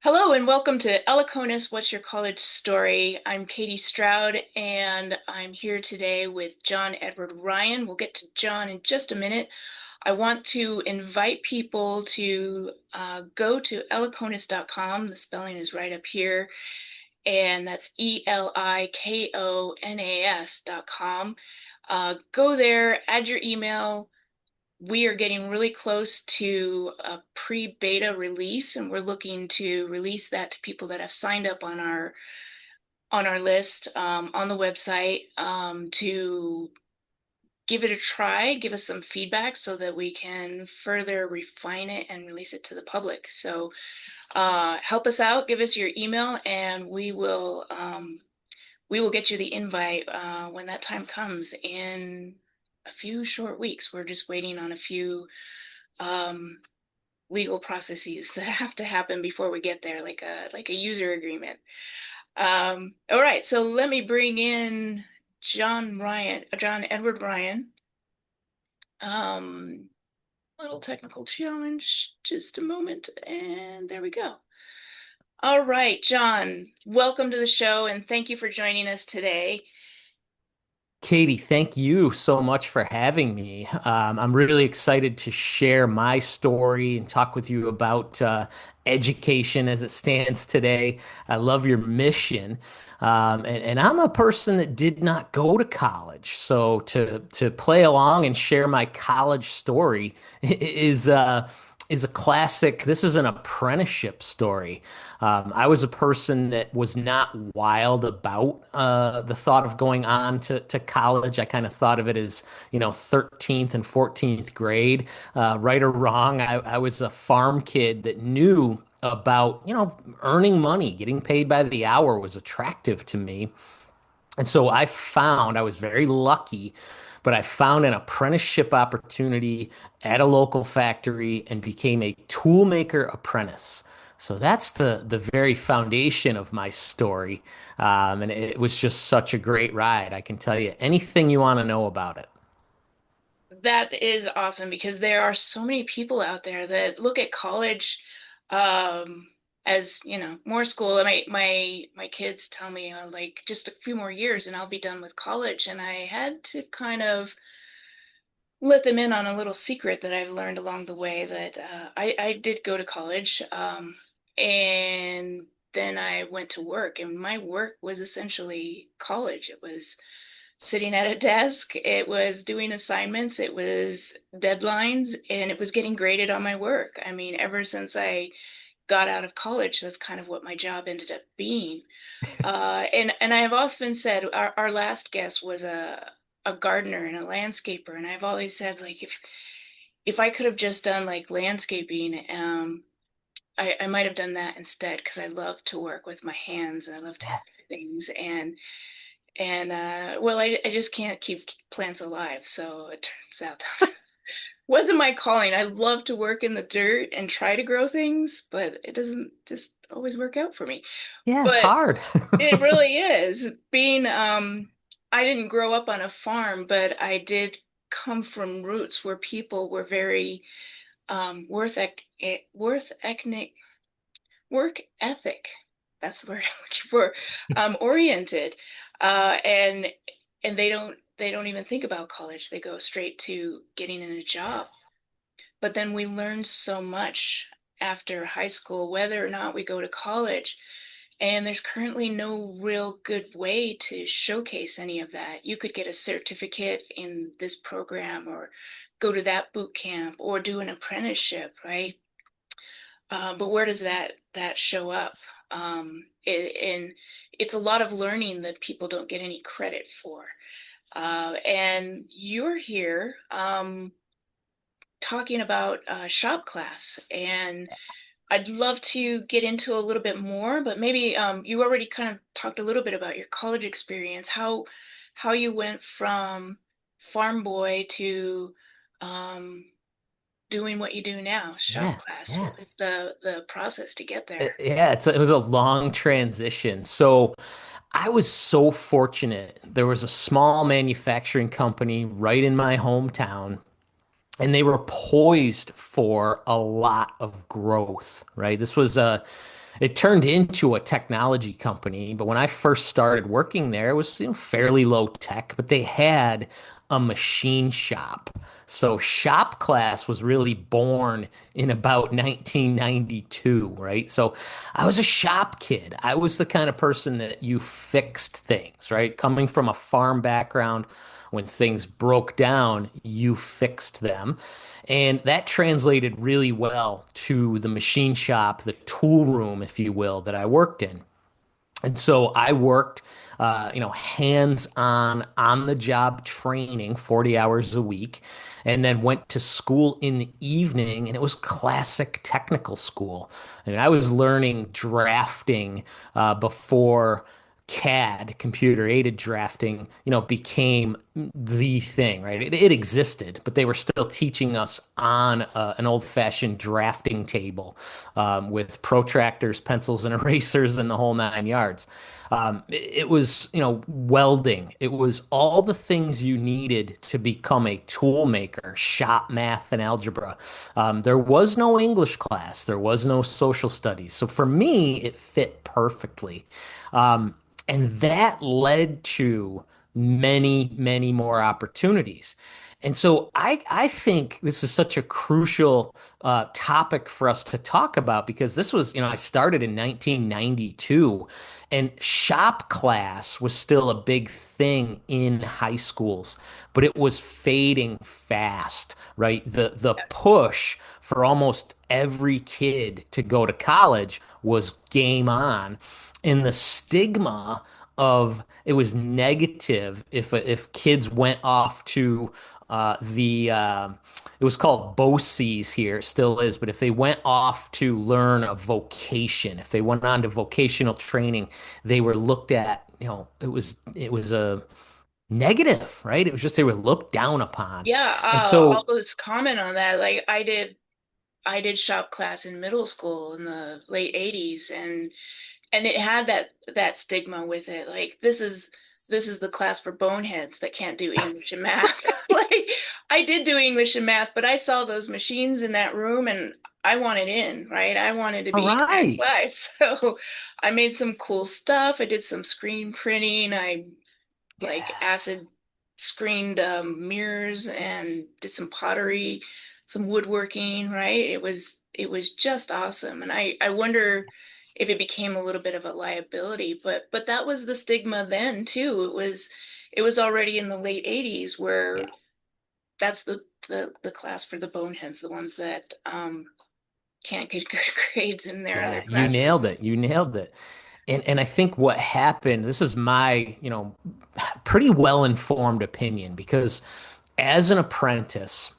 Hello and welcome to Elikonas, What's Your College Story? I'm Katie Stroud and I'm here today with John Edward Ryan. We'll get to John in just a minute. I want to invite people to go to elikonas.com. The spelling is right up here, and that's Elikonas.com. Go there, add your email. We are getting really close to a pre-beta release, and we're looking to release that to people that have signed up on our list on the website to give it a try, give us some feedback so that we can further refine it and release it to the public. So help us out, give us your email, and we will get you the invite when that time comes in a few short weeks. We're just waiting on a few um, legal processes that have to happen before we get there, like a user agreement. All right, so let me bring in John Edward Ryan. Um, Little technical challenge, just a moment, and there we go. All right, John, welcome to the show, and thank you for joining us today. Katie, thank you so much for having me. I'm really excited to share my story and talk with you about education as it stands today. I love your mission. And I'm a person that did not go to college. So to play along and share my college story is a classic. This is an apprenticeship story. I was a person that was not wild about the thought of going on to college. I kind of thought of it as, 13th and 14th grade, right or wrong. I was a farm kid that knew about, earning money, getting paid by the hour was attractive to me. And so I was very lucky, but I found an apprenticeship opportunity at a local factory and became a toolmaker apprentice. So that's the very foundation of my story. And it was just such a great ride. I can tell you anything you want to know about it. That is awesome because there are so many people out there that look at college um as, more school. My kids tell me like just a few more years and I'll be done with college, and I had to kind of let them in on a little secret that I've learned along the way that I did go to college, and then I went to work, and my work was essentially college. It was sitting at a desk, it was doing assignments, it was deadlines, and it was getting graded on my work. I mean, ever since I got out of college, that's kind of what my job ended up being. And I have often said our last guest was a gardener and a landscaper, and I've always said like if I could have just done like landscaping, I might have done that instead because I love to work with my hands and I love to Yeah. do things, and well, I just can't keep plants alive, so it turns out that wasn't my calling. I love to work in the dirt and try to grow things, but it doesn't just always work out for me. Yeah, it's But hard. it really is. I didn't grow up on a farm, but I did come from roots where people were very worth ethnic work ethic. That's the word I'm looking for. Oriented, and they don't even think about college. They go straight to getting in a job. But then we learn so much after high school, whether or not we go to college. And there's currently no real good way to showcase any of that. You could get a certificate in this program or go to that boot camp or do an apprenticeship, right? But where does that show up? And it's a lot of learning that people don't get any credit for. And you're here talking about shop class, and I'd love to get into a little bit more, but maybe you already kind of talked a little bit about your college experience, how you went from farm boy to um, doing what you do now, shop Yeah, class. yeah. What was the process to get there? Yeah, it was a long transition. So I was so fortunate. There was a small manufacturing company right in my hometown, and they were poised for a lot of growth, right? This was It turned into a technology company, but when I first started working there, it was, fairly low tech, but they had a machine shop. So shop class was really born in about 1992, right? So I was a shop kid. I was the kind of person that you fixed things, right? Coming from a farm background, when things broke down, you fixed them. And that translated really well to the machine shop, the tool room, if you will, that I worked in. And so I worked, hands-on, on-the-job training, 40 hours a week, and then went to school in the evening, and it was classic technical school. I mean, I was learning drafting before CAD, computer-aided drafting, became the thing, right? It existed, but they were still teaching us on an old-fashioned drafting table with protractors, pencils, and erasers, and the whole nine yards. It was, welding. It was all the things you needed to become a tool maker, shop math and algebra. There was no English class. There was no social studies. So for me, it fit perfectly. And that led to many, many more opportunities. And so I think this is such a crucial topic for us to talk about because this was, I started in 1992 and shop class was still a big thing in high schools, but it was fading fast, right? The push for almost every kid to go to college was game on. And the stigma of it was negative if kids went off to the it was called BOCES here, it still is, but if they went off to learn a vocation, if they went on to vocational training, they were looked at, it was a negative, right? It was just they were looked down upon. Yeah, And I'll so, just comment on that. Like I did shop class in middle school in the late 80s, and it had that stigma with it. Like this is the class for boneheads that can't do English and math. Like I did do English and math, but I saw those machines in that room and I wanted in, right? I wanted to all be in that right. class. So I made some cool stuff. I did some screen printing. I like Yes. acid screened mirrors and did some pottery, some woodworking, right? It was just awesome. And I wonder if it became a little bit of a liability, but that was the stigma then too. It was already in the late 80s Yeah. where that's the class for the boneheads, the ones that can't get good grades in their other Yeah, you classes. nailed it. You nailed it. And I think what happened, this is my, pretty well-informed opinion because as an apprentice,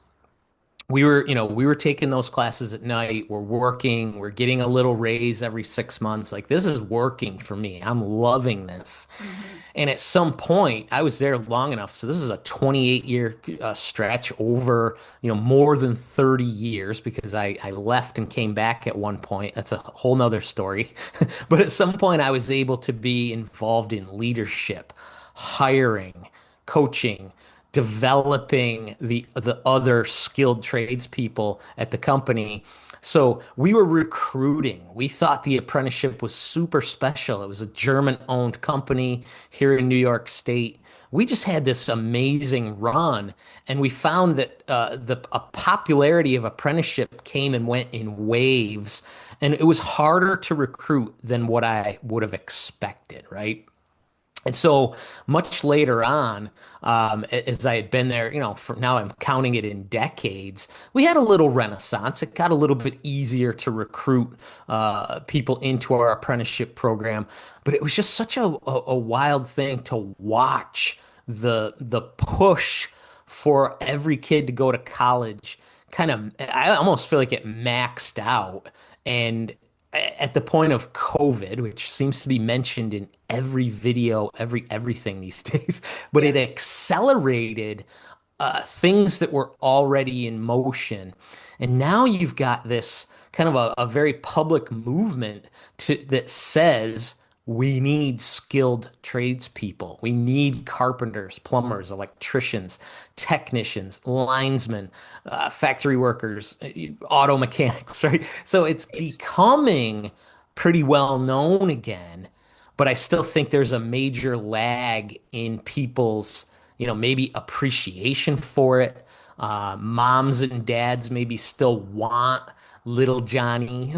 we were taking those classes at night. We're working, we're getting a little raise every 6 months. Like this is working for me. I'm loving this. Hmm. And at some point, I was there long enough. So this is a 28-year stretch over, more than 30 years because I left and came back at one point. That's a whole nother story. But at some point, I was able to be involved in leadership, hiring, coaching, developing the other skilled tradespeople at the company. So we were recruiting. We thought the apprenticeship was super special. It was a German-owned company here in New York State. We just had this amazing run, and we found that the popularity of apprenticeship came and went in waves, and it was harder to recruit than what I would have expected, right? And so much later on, as I had been there, for now I'm counting it in decades, we had a little renaissance. It got a little bit easier to recruit people into our apprenticeship program, but it was just such a wild thing to watch the push for every kid to go to college. Kind of, I almost feel like it maxed out, and at the point of COVID, which seems to be mentioned in every video, everything these days, but Yeah. it accelerated things that were already in motion. And now you've got this kind of a very public movement that says we need skilled tradespeople. We need carpenters, plumbers, electricians, technicians, linesmen, factory workers, auto mechanics, right? So it's becoming pretty well known again, but I still think there's a major lag in people's, maybe appreciation for it. Moms and dads maybe still want little Johnny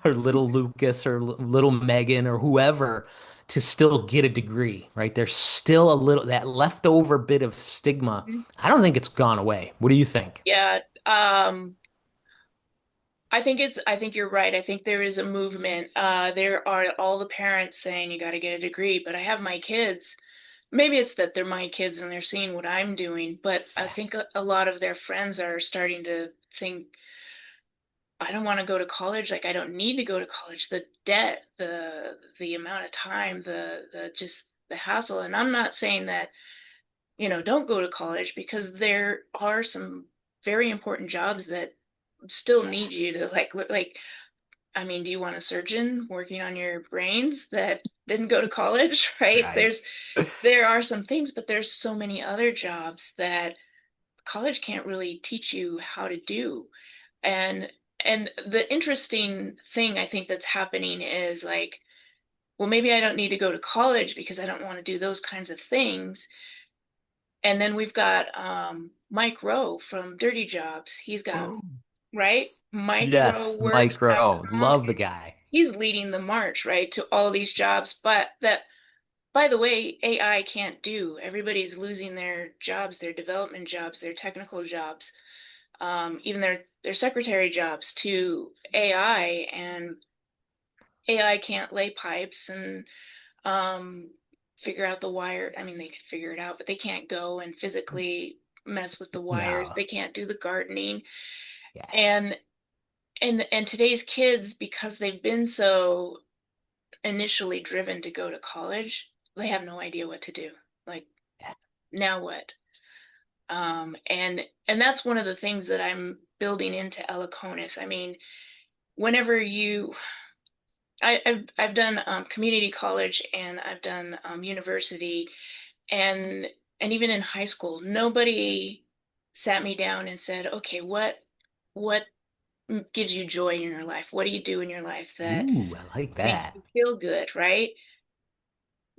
or little Lucas or little Megan or whoever to still get a degree, right? There's still a little that leftover bit of stigma. I don't think it's gone away. What do you think? Yeah. I think you're right. I think there is a movement. There are all the parents saying you got to get a degree, but I have my kids. Maybe it's that they're my kids and they're seeing what I'm doing, but I think a lot of their friends are starting to think, I don't want to go to college. Like I don't need to go to college. The debt, the amount of time, the just the hassle. And I'm not saying that, don't go to college because there are some very important jobs that still need you to like I mean, do you want a surgeon working on your brains that didn't go to college, right? Right. There are some things, but there's so many other jobs that college can't really teach you how to do. And and the interesting thing I think that's happening is like, well, maybe I don't need to go to college because I don't want to do those kinds of things. And then we've got Mike Rowe from Dirty Jobs. He's got, right? Mike Rowe Yes, works at micro. home. Love the guy. He's leading the march, right, to all these jobs, but that, by the way, AI can't do. Everybody's losing their jobs, their development jobs, their technical jobs, even their secretary jobs to AI, and AI can't lay pipes and um, figure out the wire. I mean, they can figure it out, but they can't go and physically mess with the wires. No. They can't do the gardening. Yeah. And and today's kids, because they've been so initially driven to go to college, they have no idea what to do. Like, Yeah. now what? And that's one of the things that I'm building into Elikonas. I mean, whenever you, I've done community college and I've done university, and even in high school, nobody sat me down and said, okay, what gives you joy in your life? What do you do in your life that Ooh, I like makes that. you feel good, right?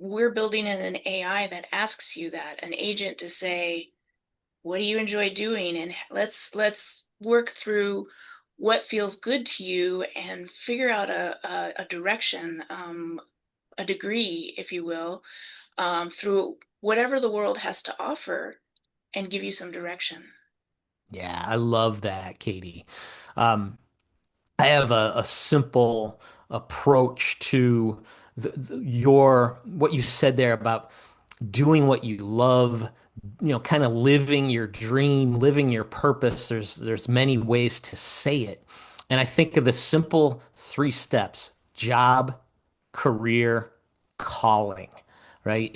We're building in an AI that asks you that, an agent to say, what do you enjoy doing? And let's work through what feels good to you and figure out a direction, a degree, if you will, through whatever the world has to offer and give you some direction. Yeah, I love that, Katie. Um, I have a simple approach to your what you said there about doing what you love, kind of living your dream, living your purpose. There's many ways to say it. And I think of the simple three steps: job, career, calling, right?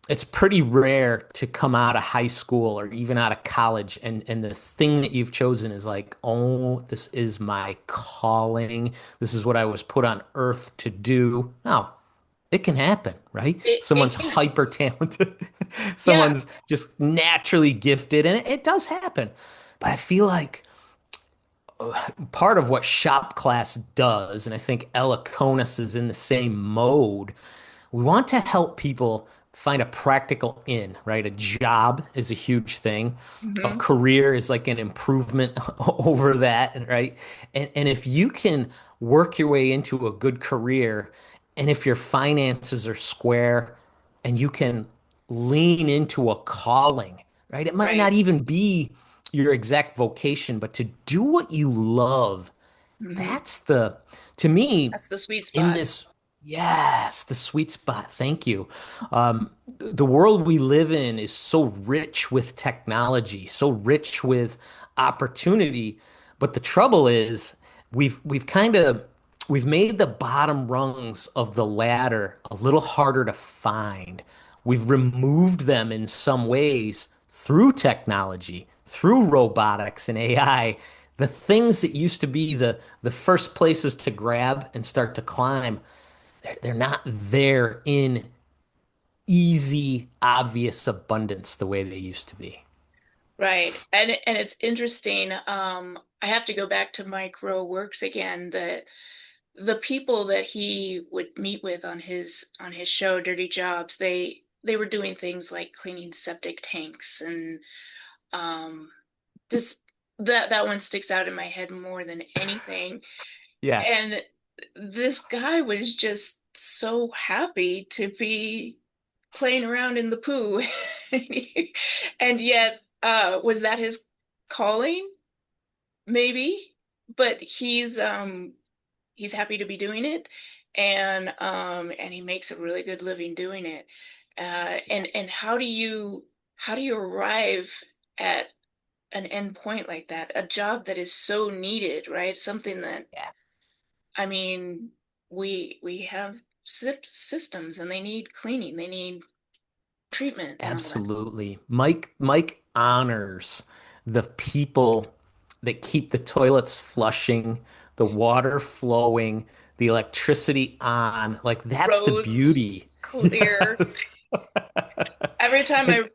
It's pretty rare to come out of high school or even out of college and the thing that you've chosen is like, oh, this is my calling. This is what I was put on earth to do. No, it can happen, right? It Someone's can. hyper talented, Yeah. someone's just naturally gifted, and it does happen. But I feel like part of what shop class does, and I think Elikonas is in the same mode, we want to help people find a practical in, right? A job is a huge thing. A Hmm. career is like an improvement over that, right? And if you can work your way into a good career, and if your finances are square, and you can lean into a calling, right? It might not Right. even be your exact vocation, but to do what you love, Hmm. that's to me, That's the sweet in spot. this, yes, the sweet spot. Thank you. The world we live in is so rich with technology, so rich with opportunity. But the trouble is, we've kind of we've made the bottom rungs of the ladder a little harder to find. We've removed them in some ways through technology, through robotics and AI. The things that used to be the first places to grab and start to climb, they're not there in easy, obvious abundance the way they used to be. Right. And it's interesting. I have to go back to micro works again. the people that he would meet with on his show, Dirty Jobs, they were doing things like cleaning septic tanks and um just that one sticks out in my head more than anything. Yeah, And this guy was just so happy to be playing around in the poo. And yet, was that his calling? Maybe, but he's happy to be doing it, and he makes a really good living doing it. And how do you arrive at an end point like that? A job that is so needed, right? Something that, yeah. I mean, we have systems and they need cleaning, they need treatment and all that. Absolutely. Mike honors the people that keep the toilets flushing, the water flowing, the electricity on. Like that's the Roads beauty. clear. Yes. Every time And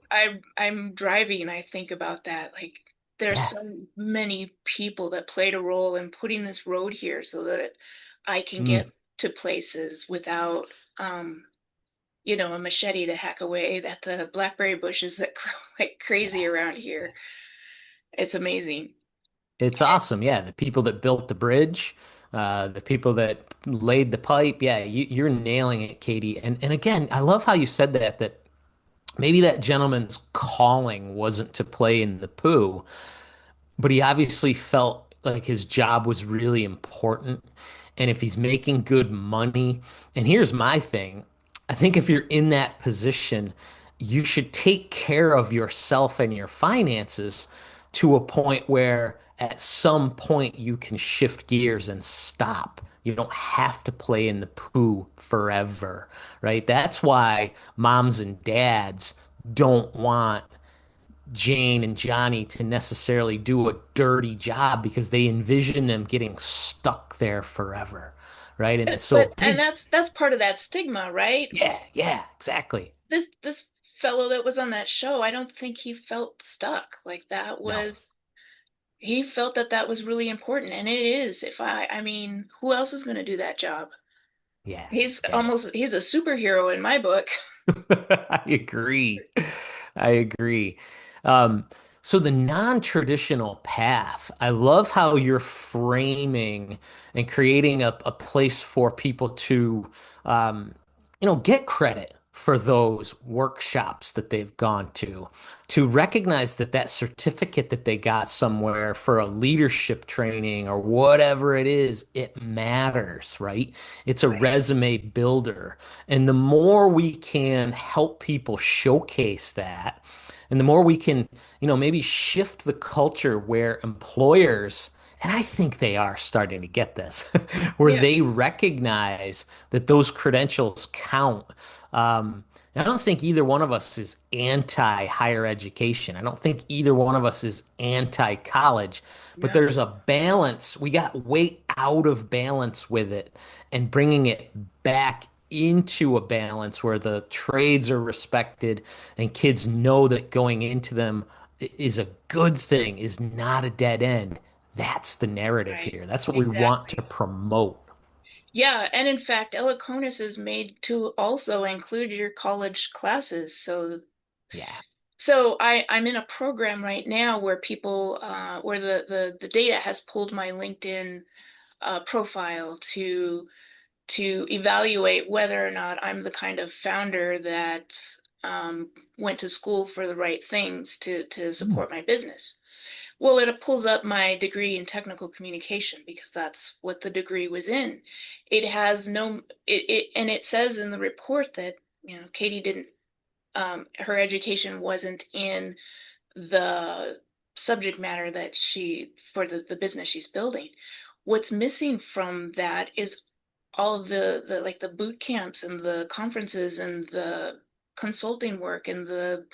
I'm driving, I think about that. Like there's yeah. so many people that played a role in putting this road here so that I can Mm, get to places without a machete to hack away at the blackberry bushes that grow like crazy yeah. around here. It's amazing. It's awesome. Yeah. The people that built the bridge, the people that laid the pipe. Yeah, you're nailing it, Katie. And again, I love how you said that maybe that gentleman's calling wasn't to play in the poo, but he obviously felt like his job was really important. And if he's making good money, and here's my thing, I think if you're in that position, you should take care of yourself and your finances to a point where at some point you can shift gears and stop. You don't have to play in the poo forever, right? That's why moms and dads don't want Jane and Johnny to necessarily do a dirty job because they envision them getting stuck there forever, right? And so a And big, that's part of that stigma, right? yeah, yeah, exactly. This fellow that was on that show, I don't think he felt stuck. Like that No, was he felt that that was really important, and it is. If I mean, who else is going to do that job? yeah, yeah. He's a superhero in my book. I agree. I agree. Um, so the non-traditional path, I love how you're framing and creating a place for people to, um, get credit for those workshops that they've gone to recognize that that certificate that they got somewhere for a leadership training or whatever it is, it matters, right? It's a Right. resume builder. And the more we can help people showcase that, and the more we can, maybe shift the culture where employers, and I think they are starting to get this, where Yeah. they recognize that those credentials count. And I don't think either one of us is anti higher education. I don't think either one of us is anti college, but No. there's a balance. We got way out of balance with it and bringing it back into a balance where the trades are respected and kids know that going into them is a good thing, is not a dead end. That's the narrative Right. here. That's what we want to Exactly. promote. Yeah, and in fact, Elikonas is made to also include your college classes. Yeah. I'm in a program right now where where the data has pulled my LinkedIn profile to evaluate whether or not I'm the kind of founder that went to school for the right things to Hmm. support my business. Well, it pulls up my degree in technical communication because that's what the degree was in. It has no and it says in the report that, Katie didn't her education wasn't in the subject matter that she for the business she's building. What's missing from that is all of the like the boot camps and the conferences and the consulting work and the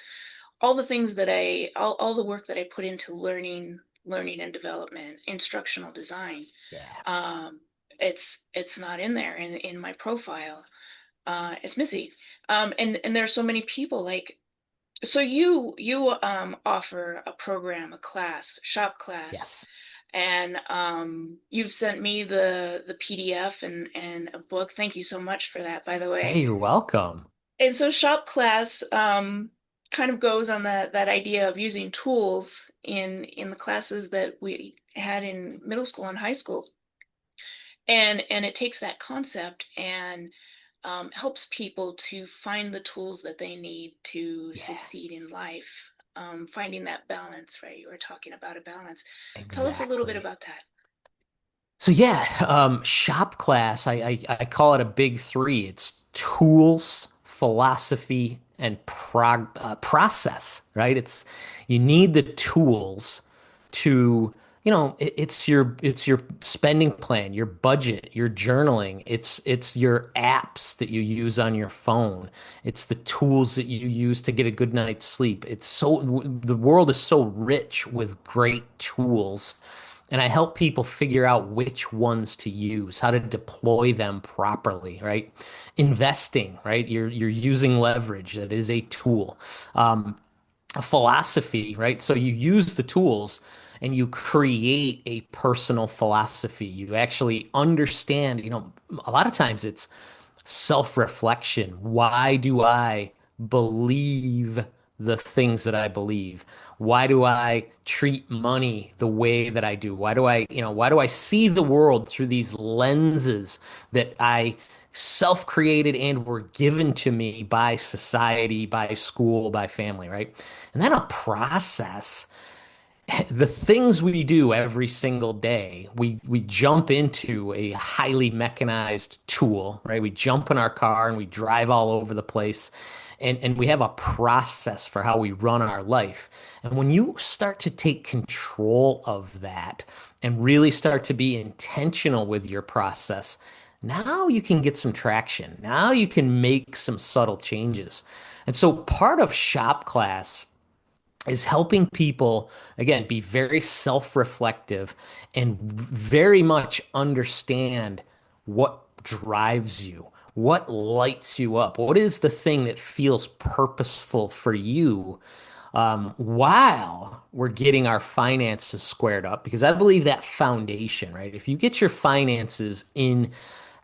all the things that all the work that I put into learning and development, instructional design. Yeah. Um, it's not in there in my profile. It's missing. And there's so many people like so you offer a program, a class, shop class, Yes. And you've sent me the PDF and a book. Thank you so much for that, by the Hey, way. you're welcome. And so shop class kind of goes on that idea of using tools in the classes that we had in middle school and high school. And it takes that concept and helps people to find the tools that they need to Yeah, succeed in life. Finding that balance, right? You were talking about a balance. Tell us a little bit exactly. about that. So yeah, shop class, I call it a big three. It's tools, philosophy, and process, right? It's you need the tools to, it's your spending plan, your budget, your journaling. It's your apps that you use on your phone. It's the tools that you use to get a good night's sleep. The world is so rich with great tools. And I help people figure out which ones to use, how to deploy them properly, right? Investing, right? You're using leverage. That is a tool. A philosophy, right? So you use the tools and you create a personal philosophy. You actually understand, a lot of times it's self-reflection. Why do I believe the things that I believe? Why do I treat money the way that I do? Why do I see the world through these lenses that I self-created and were given to me by society, by school, by family, right? And then a process, the things we do every single day, we jump into a highly mechanized tool, right? We jump in our car and we drive all over the place. And we have a process for how we run our life. And when you start to take control of that and really start to be intentional with your process, now you can get some traction. Now you can make some subtle changes. And so part of shop class is helping people again be very self-reflective and very much understand what drives you, what lights you up, what is the thing that feels purposeful for you, while we're getting our finances squared up, because I believe that foundation, right? If you get your finances in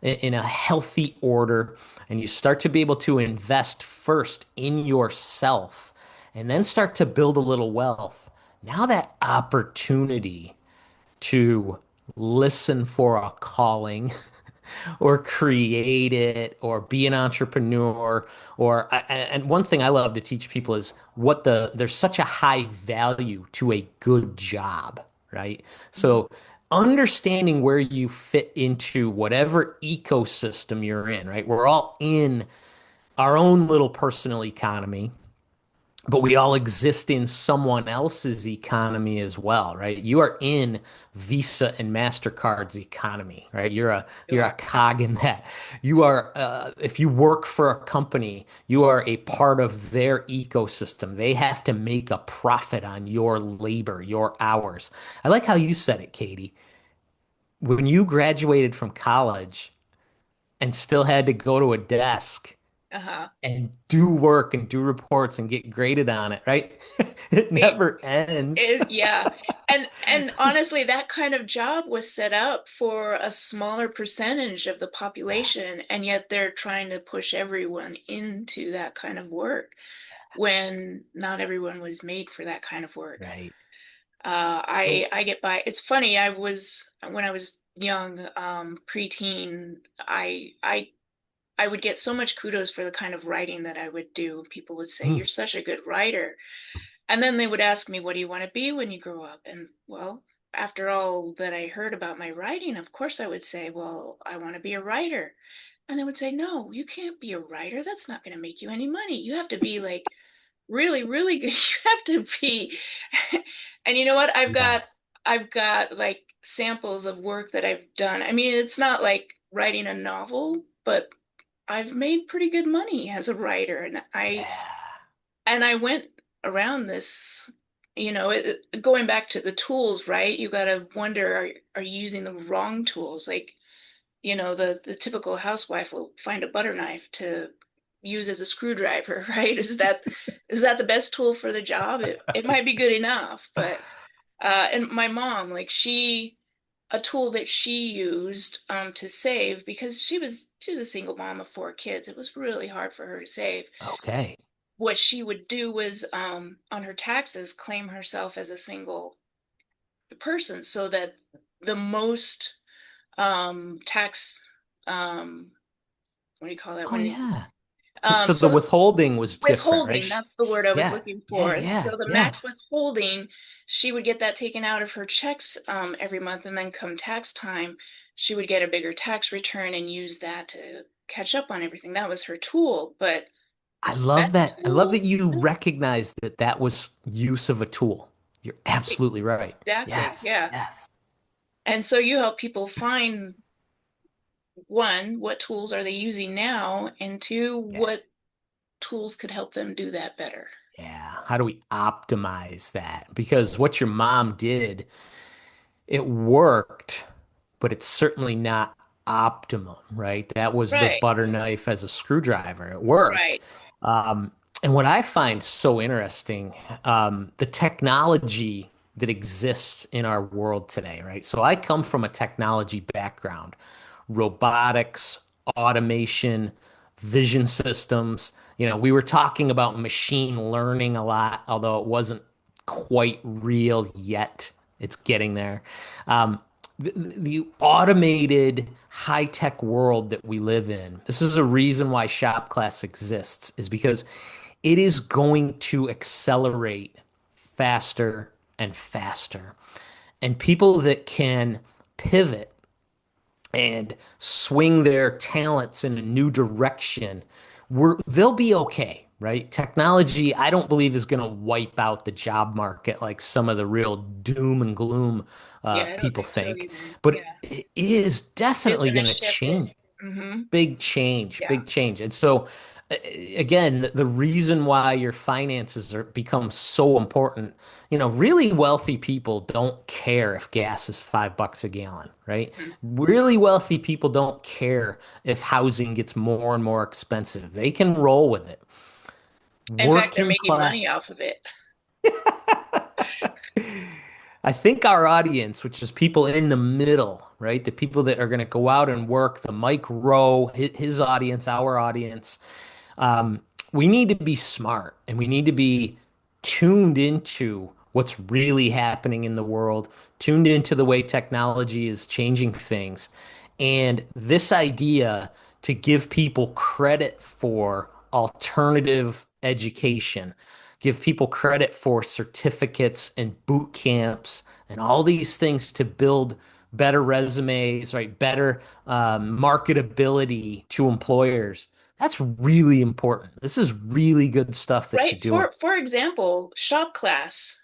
a healthy order and you start to be able to invest first in yourself and then start to build a little wealth, now that opportunity to listen for a calling or create it or be an entrepreneur and one thing I love to teach people is there's such a high value to a good job, right? Mhm. So understanding where you fit into whatever ecosystem you're in, right? We're all in our own little personal economy, but we all exist in someone else's economy as well, right? You are in Visa and MasterCard's economy, right? You're a Sure. cog in that. You are if you work for a company, you are a part of their ecosystem. They have to make a profit on your labor, your hours. I like how you said it, Katie. When you graduated from college and still had to go to a desk Uh-huh. and do work and do reports and get graded on it, right? It It, never ends. yeah. And honestly, that kind of job was set up for a smaller percentage of the Yeah, population, and yet they're trying to push everyone into that kind of work when not everyone was made for that kind of work. right. So, I get by. It's funny. When I was young, preteen, I would get so much kudos for the kind of writing that I would do. People would say, mm, "You're such a good writer." And then they would ask me, "What do you want to be when you grow up?" And well, after all that I heard about my writing, of course I would say, "Well, I want to be a writer." And they would say, "No, you can't be a writer. That's not going to make you any money. You have to be like really, really good. You have to be." And you know what? yeah, I've got like samples of work that I've done. I mean, it's not like writing a novel, but I've made pretty good money as a writer, and yeah, I went around this, going back to the tools, right? You got to wonder, are you using the wrong tools? Like, the typical housewife will find a butter knife to use as a screwdriver, right? Is that the best tool for the job? It might be good enough, but And my mom, like a tool that she used to save because she was a single mom of four kids. It was really hard for her to save. Okay. What she would do was on her taxes claim herself as a single person so that the most tax what do you call that Oh when yeah. So the so withholding was different, right? withholding, that's the word I was Yeah. looking Yeah. for. And Yeah. so the Yeah. max withholding, she would get that taken out of her checks every month, and then come tax time, she would get a bigger tax return and use that to catch up on everything. That was her tool. But I the love best that. I love that tool, you recognize that that was use of a tool. You're absolutely right. exactly, Yes. yeah. Yes. And so you help people find one, what tools are they using now, and two, Yeah. what tools could help them do that better. Yeah. How do we optimize that? Because what your mom did, it worked, but it's certainly not optimum, right? That was the Right, butter knife as a screwdriver. It worked. right. Um, and what I find so interesting, the technology that exists in our world today, right? So I come from a technology background, robotics, automation, vision systems. We were talking about machine learning a lot, although it wasn't quite real yet. It's getting there. Um, the automated high-tech world that we live in, this is a reason why shop class exists, is because it is going to accelerate faster and faster. And people that can pivot and swing their talents in a new direction, they'll be okay, right? Technology, I don't believe is going to wipe out the job market like some of the real doom and gloom Yeah, I don't people think so think, either. but Yeah, it is it's definitely gonna going to shift it. change. Mm-hmm. Big change, Yeah. big change. And so, uh, again, the reason why your finances are become so important, really wealthy people don't care if gas is $5 a gallon, right? Mhm. Really wealthy people don't care if housing gets more and more expensive. They can roll with it. In fact, they're Working making class. money off of it. I think our audience, which is people in the middle, right? The people that are going to go out and work, the Mike Rowe, his audience, our audience, um, we need to be smart and we need to be tuned into what's really happening in the world, tuned into the way technology is changing things. And this idea to give people credit for alternative education, give people credit for certificates and boot camps and all these things to build better resumes, right? Better marketability to employers. That's really important. This is really good stuff that you're Right. doing. For example, shop class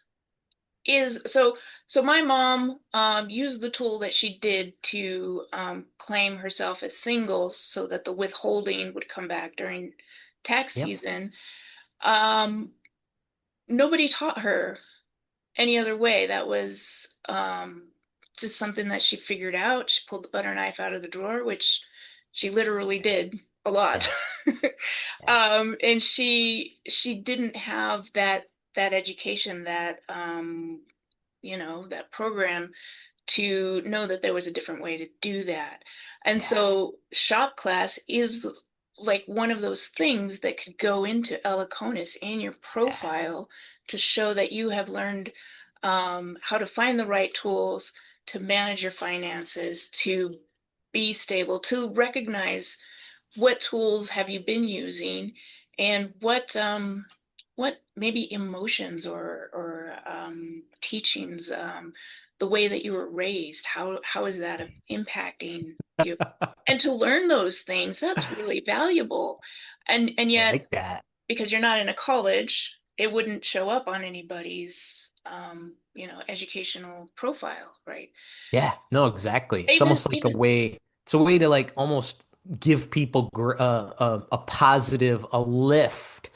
is so my mom used the tool that she did to claim herself as single so that the withholding would come back during tax Yep. season. Um, Nobody taught her any other way. That was just something that she figured out. She pulled the butter knife out of the drawer, which she literally did a lot. Yeah. Yeah. And she didn't have that education, that program to know that there was a different way to do that. And Yeah. so shop class is like one of those things that could go into Elikonas in your Yeah. profile to show that you have learned how to find the right tools to manage your finances, to be stable, to recognize what tools have you been using and what maybe emotions or teachings, the way that you were raised, how is that impacting you? And to learn those things, that's really valuable. And I yet, like that. because you're not in a college, it wouldn't show up on anybody's educational profile, right? Yeah, no, exactly. It's Even almost like a even way, it's a way to like almost give people a positive, a lift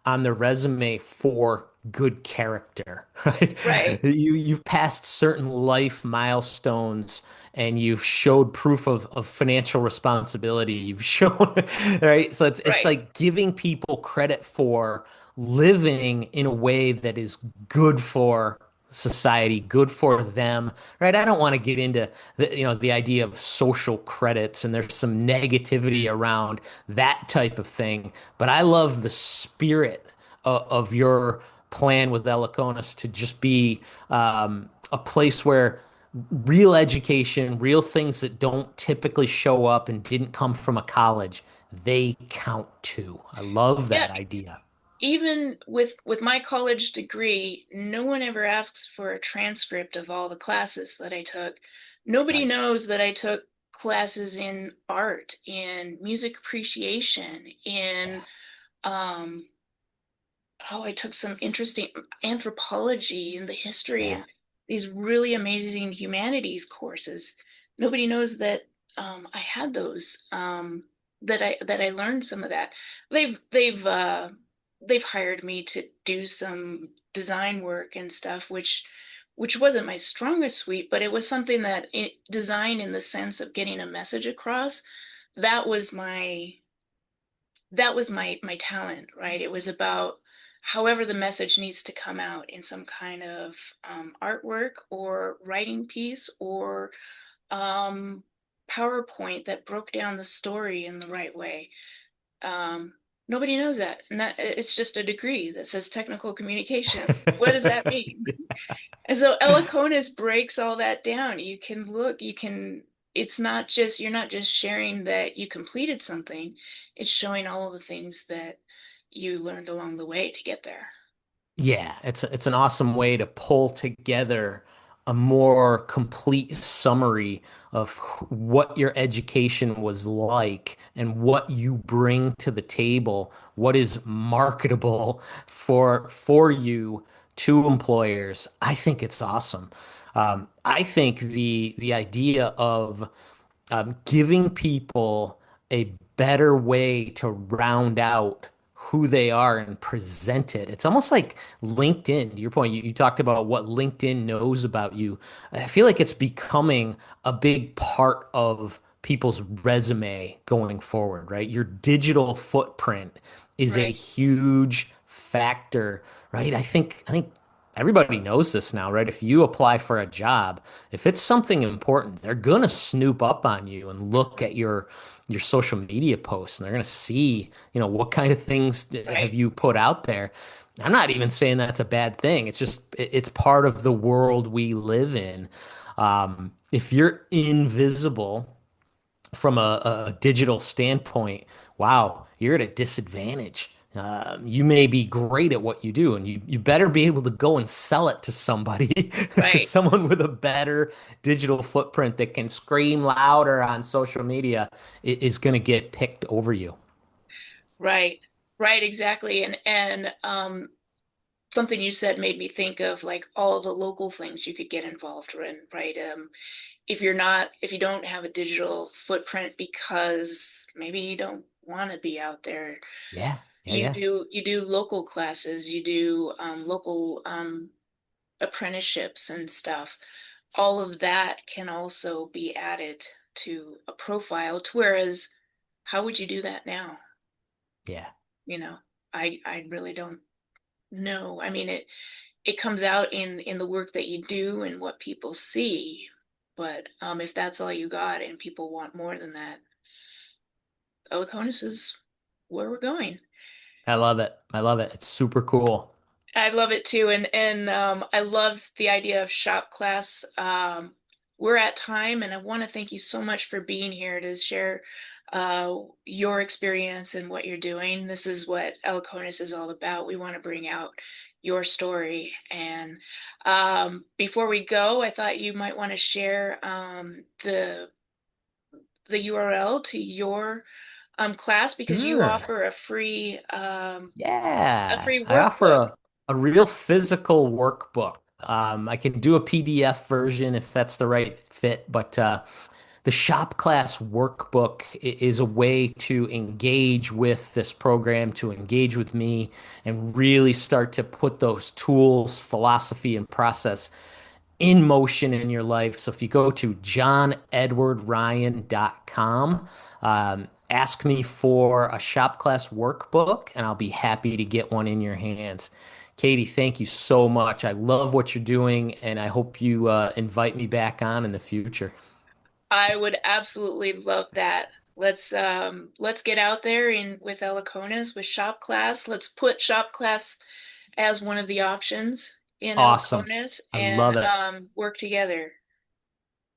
on their resume for good character, right? right, You've passed certain life milestones and you've showed proof of financial responsibility. You've shown, right? So it's right. like giving people credit for living in a way that is good for society, good for them, right? I don't want to get into the idea of social credits, and there's some negativity around that type of thing. But I love the spirit of your plan with Elikonas to just be a place where real education, real things that don't typically show up and didn't come from a college, they count too. I love Yeah, that idea. even with my college degree, no one ever asks for a transcript of all the classes that I took. Nobody Right. knows that I took classes in art, in music appreciation, in Yeah. um I took some interesting anthropology and the history Yeah. and these really amazing humanities courses. Nobody knows that I had those, that I learned some of that. They've hired me to do some design work and stuff, which wasn't my strongest suite, but it was something design in the sense of getting a message across. That was my talent, right? It was about however the message needs to come out in some kind of artwork or writing piece or um, PowerPoint that broke down the story in the right way. Um, Nobody knows that, and that it's just a degree that says technical communication. What does that mean? And so Elikonis breaks all that down. It's not just, you're not just sharing that you completed something, it's showing all of the things that you learned along the way to get there. Yeah, it's an awesome way to pull together a more complete summary of what your education was like and what you bring to the table, what is marketable for you to employers. I think it's awesome. I think the idea of giving people a better way to round out who they are and present it. It's almost like LinkedIn. To your point, you talked about what LinkedIn knows about you. I feel like it's becoming a big part of people's resume going forward, right? Your digital footprint is a Right, huge factor, right? I think everybody knows this now, right? If you apply for a job, if it's something important, they're gonna snoop up on you and look at your social media posts, and they're gonna see, what kind of things have right, you put out there. I'm not even saying that's a bad thing. It's just it's part of the world we live in. If you're invisible from a digital standpoint, wow, you're at a disadvantage. You may be great at what you do, and you better be able to go and sell it to somebody because right, someone with a better digital footprint that can scream louder on social media is going to get picked over you. right, right, exactly. And something you said made me think of like all the local things you could get involved in, right? If you don't have a digital footprint because maybe you don't want to be out there, Yeah, yeah, you yeah, do local classes, you do local apprenticeships and stuff. All of that can also be added to a profile. Whereas, how would you do that now? yeah. You know, I really don't know. I mean, it comes out in the work that you do and what people see. But if that's all you got and people want more than that, Eliconis is where we're going. I love it. I love it. It's super cool. I love it too, and I love the idea of shop class. We're at time, and I want to thank you so much for being here to share your experience and what you're doing. This is what Eliconis is all about. We want to bring out your story. And before we go, I thought you might want to share the URL to your class because you Sure. offer a free Yeah, I offer workbook. a real physical workbook. I can do a PDF version if that's the right fit, but the shop class workbook is a way to engage with this program, to engage with me, and really start to put those tools, philosophy, and process in motion in your life. So if you go to johnedwardryan.com, ask me for a shop class workbook, and I'll be happy to get one in your hands. Katie, thank you so much. I love what you're doing, and I hope you invite me back on in the future. I would absolutely love that. Let's get out there in with Elikonas with shop class. Let's put shop class as one of the options in Awesome. Elikonas I and love it. work together.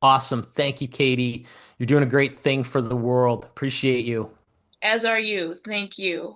Awesome. Thank you, Katie. You're doing a great thing for the world. Appreciate you. As are you. Thank you.